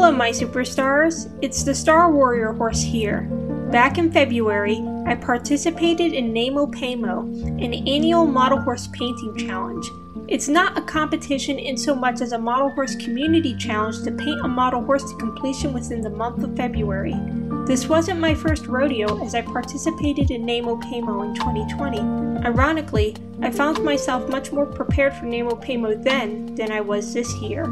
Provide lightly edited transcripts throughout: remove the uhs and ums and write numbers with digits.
Hello my superstars, it's the Star Warrior horse here. Back in February, I participated in NaMoPaiMo, an annual model horse painting challenge. It's not a competition in so much as a model horse community challenge to paint a model horse to completion within the month of February. This wasn't my first rodeo as I participated in NaMoPaiMo in 2020. Ironically, I found myself much more prepared for NaMoPaiMo then than I was this year.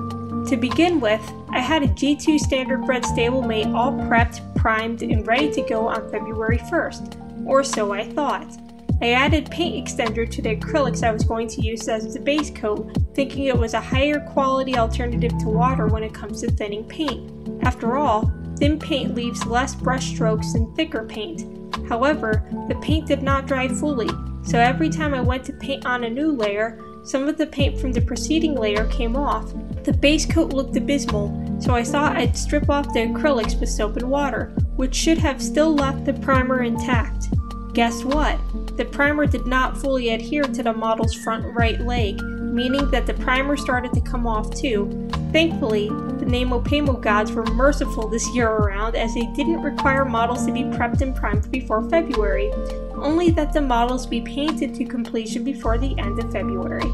To begin with, I had a G2 standardbred stablemate all prepped, primed, and ready to go on February 1st, or so I thought. I added paint extender to the acrylics I was going to use as the base coat, thinking it was a higher quality alternative to water when it comes to thinning paint. After all, thin paint leaves less brush strokes than thicker paint. However, the paint did not dry fully, so every time I went to paint on a new layer, some of the paint from the preceding layer came off. The base coat looked abysmal, so I thought I'd strip off the acrylics with soap and water, which should have still left the primer intact. Guess what? The primer did not fully adhere to the model's front right leg, meaning that the primer started to come off too. Thankfully, the NaMoPaiMo gods were merciful this year around as they didn't require models to be prepped and primed before February, only that the models be painted to completion before the end of February.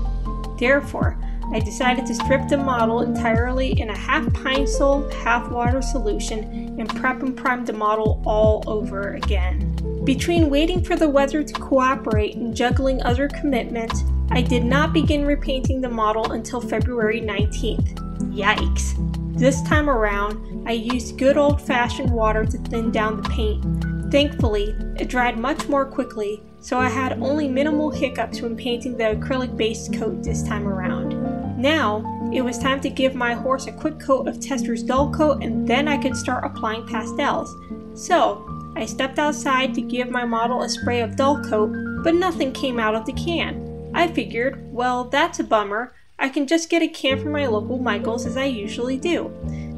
Therefore, I decided to strip the model entirely in a half pine sol, half water solution and prep and prime the model all over again. Between waiting for the weather to cooperate and juggling other commitments, I did not begin repainting the model until February 19th. Yikes! This time around, I used good old-fashioned water to thin down the paint. Thankfully, it dried much more quickly, so I had only minimal hiccups when painting the acrylic base coat this time around. Now, it was time to give my horse a quick coat of Tester's dull coat and then I could start applying pastels. So, I stepped outside to give my model a spray of dull coat, but nothing came out of the can. I figured, well, that's a bummer. I can just get a can from my local Michaels as I usually do.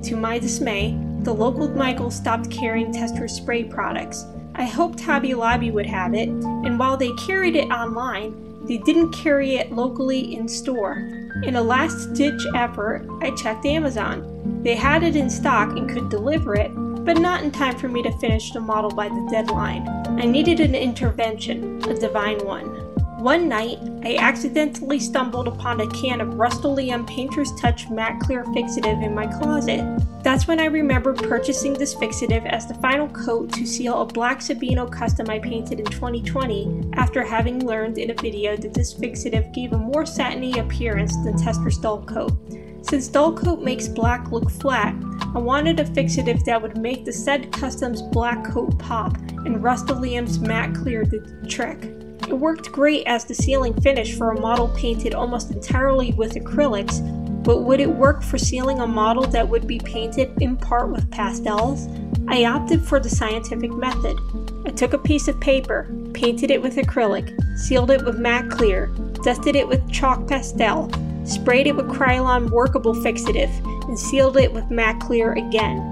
To my dismay, the local Michaels stopped carrying Tester's spray products. I hoped Hobby Lobby would have it, and while they carried it online, they didn't carry it locally in store. In a last-ditch effort, I checked Amazon. They had it in stock and could deliver it, but not in time for me to finish the model by the deadline. I needed an intervention, a divine one. One night, I accidentally stumbled upon a can of Rust-Oleum Painter's Touch Matte Clear Fixative in my closet. That's when I remembered purchasing this fixative as the final coat to seal a black Sabino custom I painted in 2020 after having learned in a video that this fixative gave a more satiny appearance than Tester's dull coat. Since dull coat makes black look flat, I wanted a fixative that would make the said custom's black coat pop, and Rust-Oleum's matte clear did the trick. It worked great as the sealing finish for a model painted almost entirely with acrylics, but would it work for sealing a model that would be painted in part with pastels? I opted for the scientific method. I took a piece of paper, painted it with acrylic, sealed it with matte clear, dusted it with chalk pastel, sprayed it with Krylon workable fixative, and sealed it with matte clear again.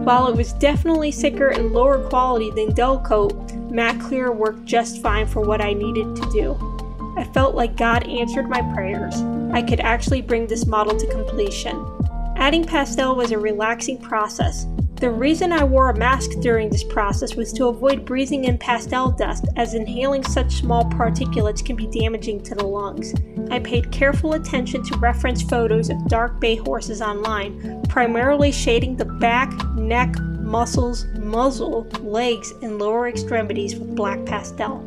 While it was definitely thicker and lower quality than dull coat, matte clear worked just fine for what I needed to do. I felt like God answered my prayers. I could actually bring this model to completion. Adding pastel was a relaxing process. The reason I wore a mask during this process was to avoid breathing in pastel dust, as inhaling such small particulates can be damaging to the lungs. I paid careful attention to reference photos of dark bay horses online, primarily shading the back, neck, muscles, muzzle, legs, and lower extremities with black pastel.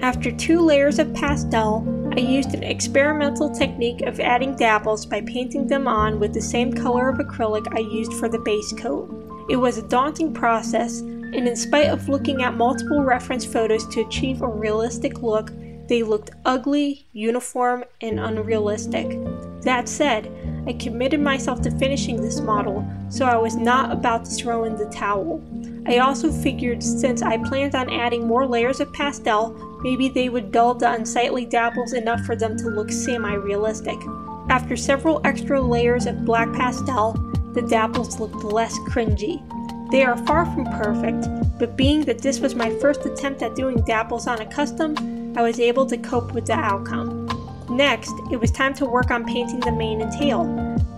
After 2 layers of pastel, I used an experimental technique of adding dabbles by painting them on with the same color of acrylic I used for the base coat. It was a daunting process, and in spite of looking at multiple reference photos to achieve a realistic look, they looked ugly, uniform, and unrealistic. That said, I committed myself to finishing this model, so I was not about to throw in the towel. I also figured since I planned on adding more layers of pastel, maybe they would dull the unsightly dabbles enough for them to look semi-realistic. After several extra layers of black pastel, the dabbles looked less cringy. They are far from perfect, but being that this was my first attempt at doing dabbles on a custom, I was able to cope with the outcome. Next, it was time to work on painting the mane and tail.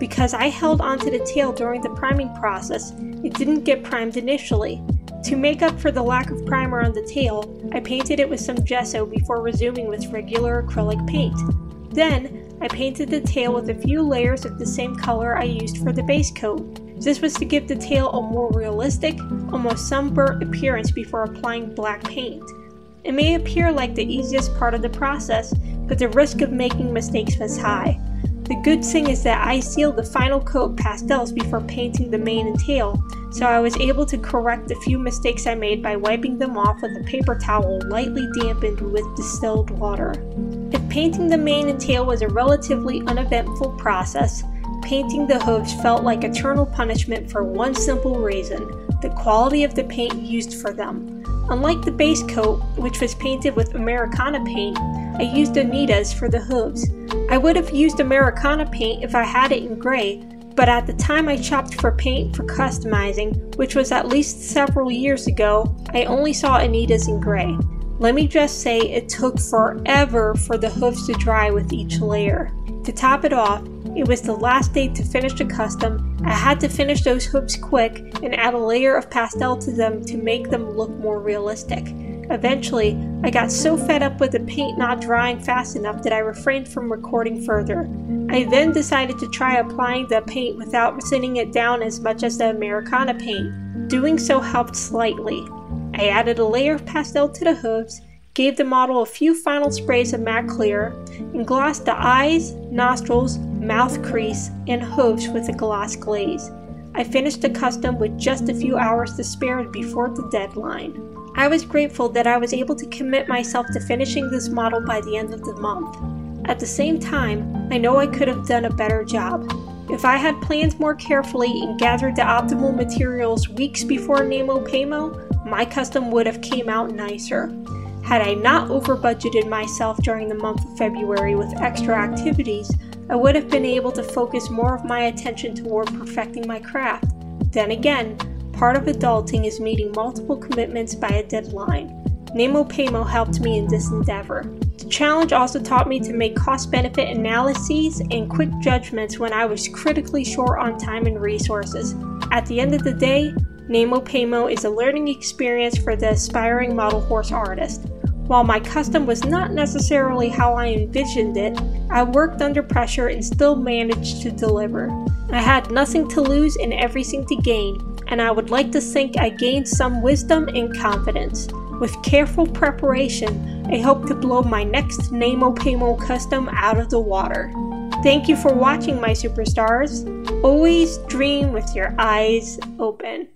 Because I held onto the tail during the priming process, it didn't get primed initially. To make up for the lack of primer on the tail, I painted it with some gesso before resuming with regular acrylic paint. Then, I painted the tail with a few layers of the same color I used for the base coat. This was to give the tail a more realistic, almost sunburnt appearance before applying black paint. It may appear like the easiest part of the process, but the risk of making mistakes was high. The good thing is that I sealed the final coat pastels before painting the mane and tail, so I was able to correct the few mistakes I made by wiping them off with a paper towel lightly dampened with distilled water. If painting the mane and tail was a relatively uneventful process, painting the hooves felt like eternal punishment for one simple reason: the quality of the paint used for them. Unlike the base coat, which was painted with Americana paint, I used Anita's for the hooves. I would have used Americana paint if I had it in gray, but at the time I shopped for paint for customizing, which was at least several years ago, I only saw Anita's in gray. Let me just say it took forever for the hooves to dry with each layer. To top it off, it was the last day to finish the custom. I had to finish those hooves quick and add a layer of pastel to them to make them look more realistic. Eventually, I got so fed up with the paint not drying fast enough that I refrained from recording further. I then decided to try applying the paint without thinning it down as much as the Americana paint. Doing so helped slightly. I added a layer of pastel to the hooves, gave the model a few final sprays of matte clear, and glossed the eyes, nostrils, mouth crease, and hooves with a gloss glaze. I finished the custom with just a few hours to spare before the deadline. I was grateful that I was able to commit myself to finishing this model by the end of the month. At the same time, I know I could have done a better job. If I had planned more carefully and gathered the optimal materials weeks before NaMoPaiMo, my custom would have came out nicer. Had I not over-budgeted myself during the month of February with extra activities, I would have been able to focus more of my attention toward perfecting my craft. Then again, part of adulting is meeting multiple commitments by a deadline. NaMoPaiMo helped me in this endeavor. The challenge also taught me to make cost-benefit analyses and quick judgments when I was critically short on time and resources. At the end of the day, NaMoPaiMo is a learning experience for the aspiring model horse artist. While my custom was not necessarily how I envisioned it, I worked under pressure and still managed to deliver. I had nothing to lose and everything to gain, and I would like to think I gained some wisdom and confidence. With careful preparation, I hope to blow my next NaMoPaiMo custom out of the water. Thank you for watching, my superstars. Always dream with your eyes open.